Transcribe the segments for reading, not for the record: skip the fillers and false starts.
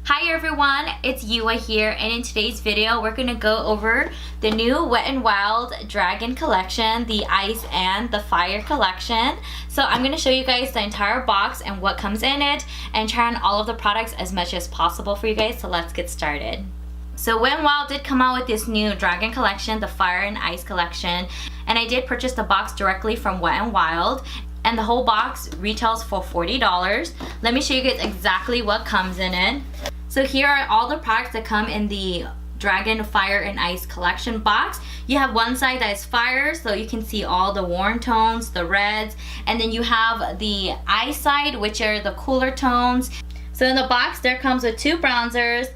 Hi everyone, it's Yua here, and in today's video we're going to go over the new Wet n Wild Dragon collection, the Ice and the Fire collection. So I'm going to show you guys the entire box and what comes in it and try on all of the products as much as possible for you guys, so let's get started. So Wet n Wild did come out with this new Dragon collection, the Fire and Ice collection, and I did purchase the box directly from Wet n Wild. And the whole box retails for $40. Let me show you guys exactly what comes in it. So here are all the products that come in the Dragon Fire and Ice collection box. You have one side that is fire, so you can see all the warm tones, the reds, and then you have the ice side, which are the cooler tones. So in the box there comes with 2 bronzers,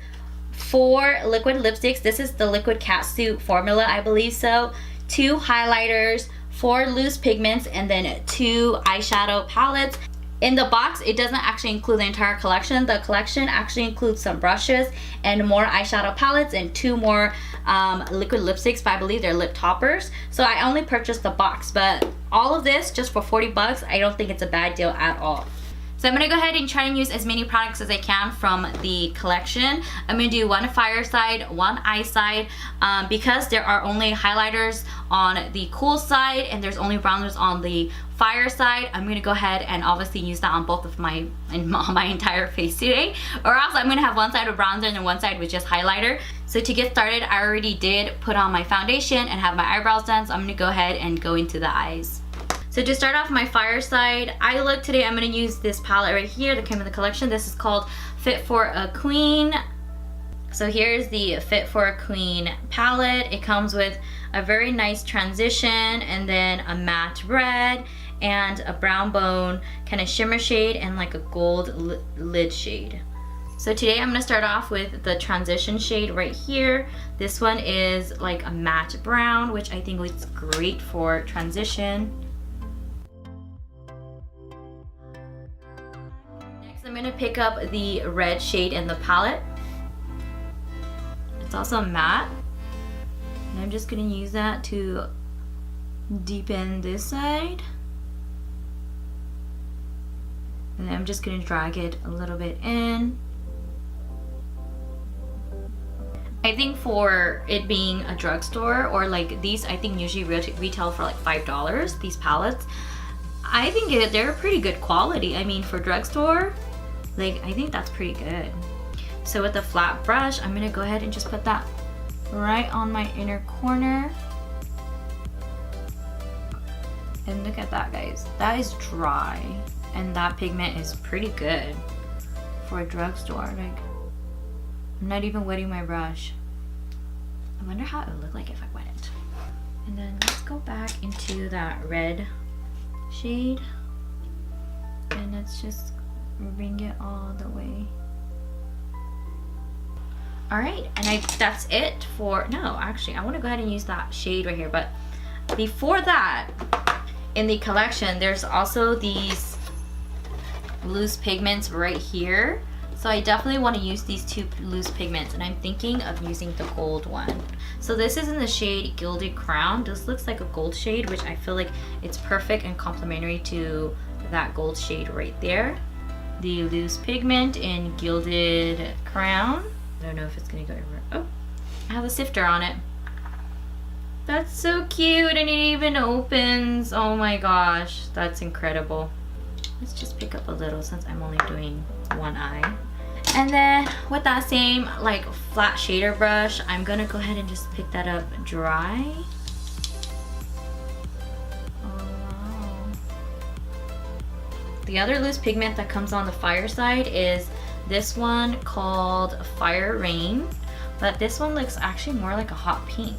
4 liquid lipsticks. This is the liquid CATSUIT formula, I believe so. 2 highlighters, 4 loose pigments, and then 2 eyeshadow palettes. In the box, it doesn't actually include the entire collection. The collection actually includes some brushes and more eyeshadow palettes and 2 more liquid lipsticks, but I believe they're lip toppers. So I only purchased the box, but all of this just for 40 bucks, I don't think it's a bad deal at all. So I'm going to go ahead and try and use as many products as I can from the collection. I'm going to do 1 fire side, 1 ice side, because there are only highlighters on the cool side and there's only bronzers on the fire side. I'm going to go ahead and obviously use that on both of my entire face today, or else I'm going to have one side with bronzer and then one side with just highlighter. So to get started, I already did put on my foundation and have my eyebrows done, so I'm going to go ahead and go into the eyes. So to start off my fire side eye look today, I'm going to use this palette right here that came in the collection. This is called Fit for a Queen. So here's the Fit for a Queen palette. It comes with a very nice transition and then a matte red and a brown bone kind of shimmer shade and like a gold lid shade. So today I'm going to start off with the transition shade right here. This one is like a matte brown, which I think looks great for transition. I'm going to pick up the red shade in the palette. It's also matte. And I'm just going to use that to deepen this side. And then I'm just going to drag it a little bit in. I think for it being a drugstore, or like these, I think usually retail for like $5, these palettes. I think they're pretty good quality. I mean, for drugstore, like, I think that's pretty good. So with the flat brush, I'm gonna go ahead and just put that right on my inner corner. And look at that, guys. That is dry. And that pigment is pretty good for a drugstore. Like, I'm not even wetting my brush. I wonder how it would look like if I wet it. And then let's go back into that red shade. And let's just bring it all the way. Alright, and that's it for, no, actually, I want to go ahead and use that shade right here, but before that, in the collection, there's also these loose pigments right here. So I definitely want to use these 2 loose pigments, and I'm thinking of using the gold one. So this is in the shade Gilded Crown. This looks like a gold shade, which I feel like it's perfect and complementary to that gold shade right there. The loose pigment in Gilded Crown. I don't know if it's gonna go everywhere. Oh, I have a sifter on it. That's so cute, and it even opens. Oh my gosh, that's incredible. Let's just pick up a little since I'm only doing 1 eye. And then with that same like flat shader brush, I'm gonna go ahead and just pick that up dry. The other loose pigment that comes on the fire side is this one called Fire Rain, but this one looks actually more like a hot pink.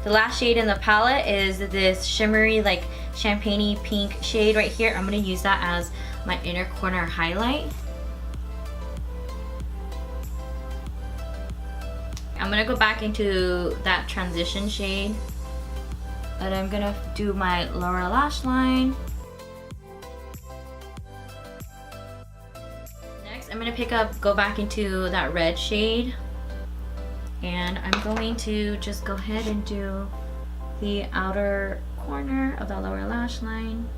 The last shade in the palette is this shimmery like champagne-y pink shade right here. I'm going to use that as my inner corner highlight. I'm going to go back into that transition shade, and I'm going to do my lower lash line. I'm going to go back into that red shade, and I'm going to just go ahead and do the outer corner of the lower lash line.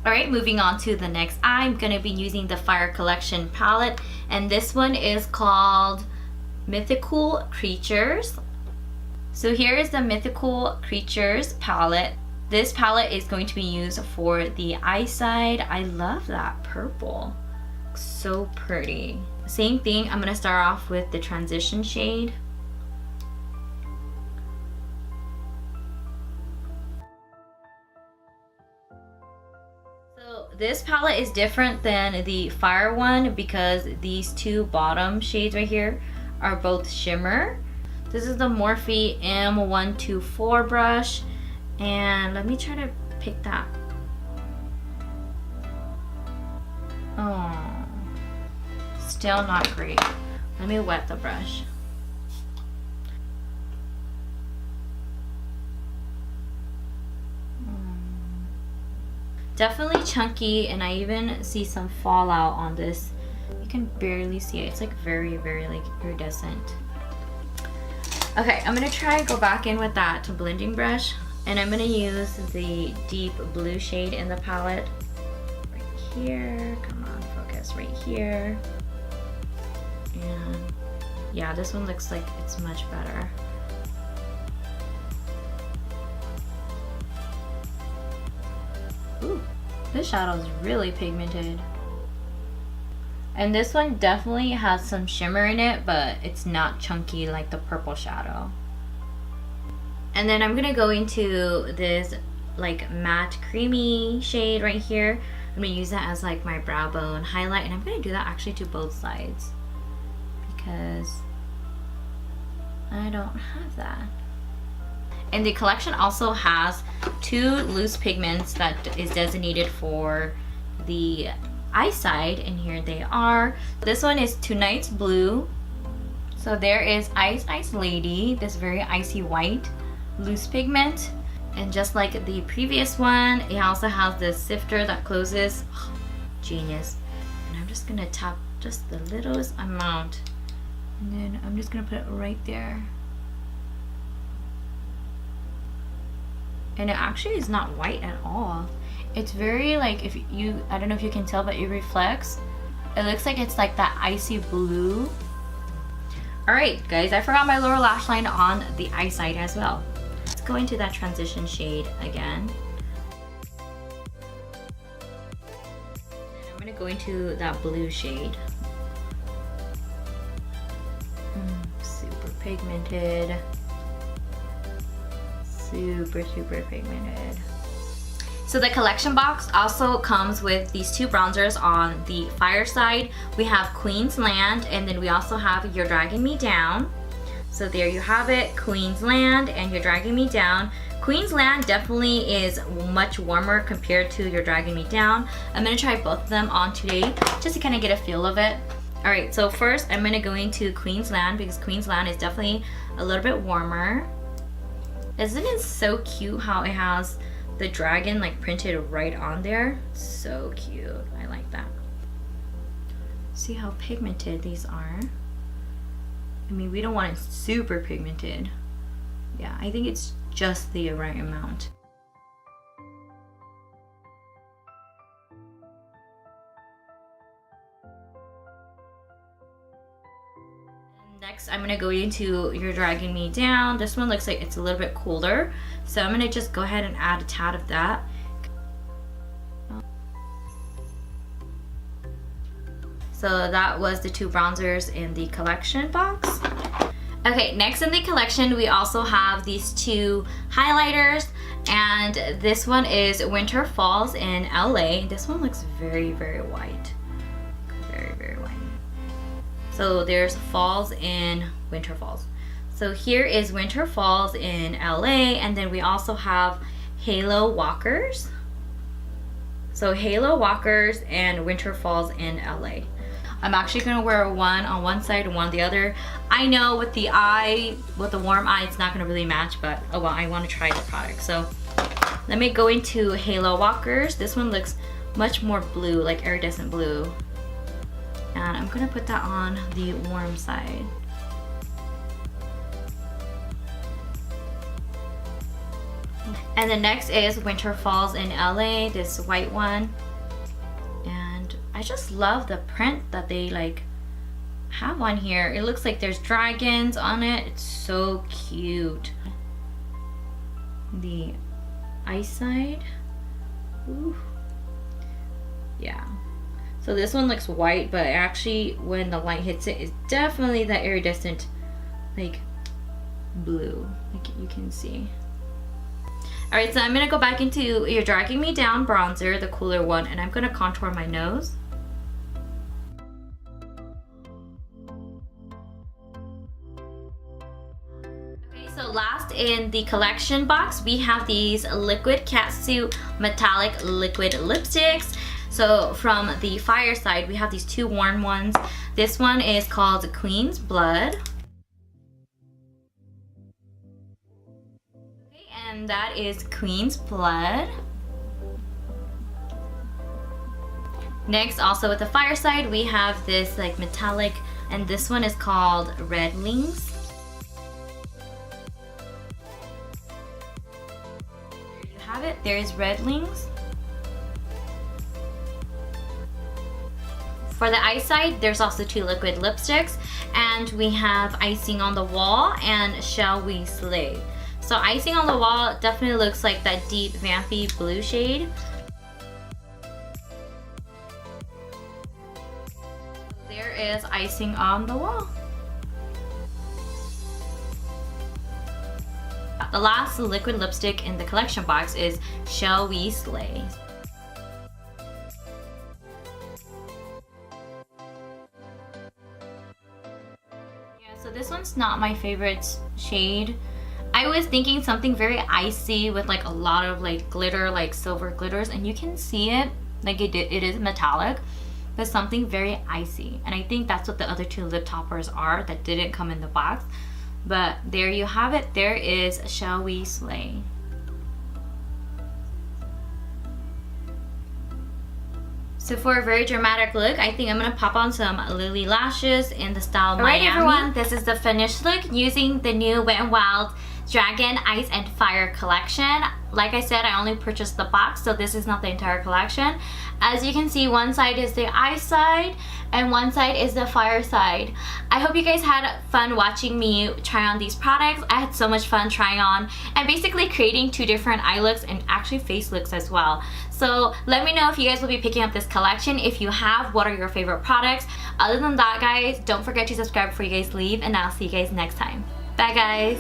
Alright, moving on to the next eye. I'm going to be using the Fire Collection palette, and this one is called Mythical Creatures. So here is the Mythical Creatures palette. This palette is going to be used for the eye side. I love that purple. So pretty. Same thing, I'm going to start off with the transition shade. So this palette is different than the Fire one because these two bottom shades right here are both shimmer. This is the Morphe M124 brush, and let me try to pick that. Oh, still not great. Let me wet the brush. Definitely chunky, and I even see some fallout on this. You can barely see it. It's like very, very like iridescent. Okay, I'm gonna try to go back in with that blending brush, and I'm gonna use the deep blue shade in the palette. Right here, come on, focus right here. And yeah, this one looks like it's much better. Ooh, this shadow is really pigmented. And this one definitely has some shimmer in it, but it's not chunky like the purple shadow. And then I'm gonna go into this like matte creamy shade right here. I'm gonna use that as like my brow bone highlight, and I'm gonna do that actually to both sides because I don't have that. And the collection also has 2 loose pigments that is designated for the eye side, and here they are. This one is Tonight's Blue. So there is Ice Lady, this very icy white loose pigment. And just like the previous one, it also has this sifter that closes. Oh, genius. And I'm just gonna tap just the littlest amount, and then I'm just gonna put it right there. And it actually is not white at all. It's very like, if you, I don't know if you can tell, but it reflects. It looks like it's like that icy blue. Alright guys, I forgot my lower lash line on the eye side as well. Let's go into that transition shade again. And I'm gonna go into that blue shade. Super pigmented. Super pigmented. So the collection box also comes with these 2 bronzers on the Fire side. We have Queensland, and then we also have You're Dragging Me Down. So there you have it, Queensland and You're Dragging Me Down. Queensland definitely is much warmer compared to You're Dragging Me Down. I'm gonna try both of them on today just to kind of get a feel of it. Alright, so first I'm gonna go into Queensland because Queensland is definitely a little bit warmer. Isn't it so cute how it has the dragon like printed right on there? So cute. I like that. See how pigmented these are. I mean, we don't want it super pigmented. Yeah, I think it's just the right amount. Next, I'm gonna go into You're Dragging Me Down. This one looks like it's a little bit cooler, so I'm gonna just go ahead and add a tad of that. So that was the 2 bronzers in the collection box. Okay, next in the collection, we also have these 2 highlighters, and this one is Winter Falls in LA. This one looks very white. Very white. So there's Falls in Winter Falls. So here is Winter Falls in LA, and then we also have Halo Walkers. So Halo Walkers and Winter Falls in LA. I'm actually gonna wear one on one side and one on the other. I know with the warm eye, it's not gonna really match, but oh well, I wanna try the product. So let me go into Halo Walkers. This one looks much more blue, like iridescent blue. And I'm gonna put that on the warm side. And the next is Winter Falls in LA, this white one. And I just love the print that they like have on here. It looks like there's dragons on it. It's so cute. The ice side. Ooh. Yeah. So this one looks white, but actually when the light hits it, it's definitely that iridescent like blue, like you can see. Alright, so I'm gonna go back into You're Dragging Me Down bronzer, the cooler one, and I'm gonna contour my nose. Okay, so last in the collection box, we have these liquid CATSUIT metallic liquid lipsticks. So from the fire side, we have these two warm ones. This one is called Queen's Blood. Okay, and that is Queen's Blood. Next, also with the fire side, we have this like metallic, and this one is called REDLINGS. There you have it. There is REDLINGS. For the eye side, there's also two liquid lipsticks, and we have Icing on the Wall and Shall We Slay. So Icing on the Wall definitely looks like that deep vampy blue shade. There is Icing on the Wall. The last liquid lipstick in the collection box is Shall We Slay. So this one's not my favorite shade. I was thinking something very icy with like a lot of like glitter, like silver glitters, and you can see it, like it is metallic, but something very icy. And I think that's what the other two lip toppers are that didn't come in the box. But there you have it. There is Shall We Slay. So for a very dramatic look, I think I'm gonna pop on some Lily lashes in the style Miami. Alright everyone, this is the finished look using the new Wet n Wild Dragon, Ice, and Fire collection. Like I said, I only purchased the box, so this is not the entire collection. As you can see, one side is the ice side and one side is the fire side. I hope you guys had fun watching me try on these products. I had so much fun trying on and basically creating two different eye looks and actually face looks as well. So let me know if you guys will be picking up this collection. If you have, what are your favorite products? Other than that, guys, don't forget to subscribe before you guys leave, and I'll see you guys next time. Bye guys.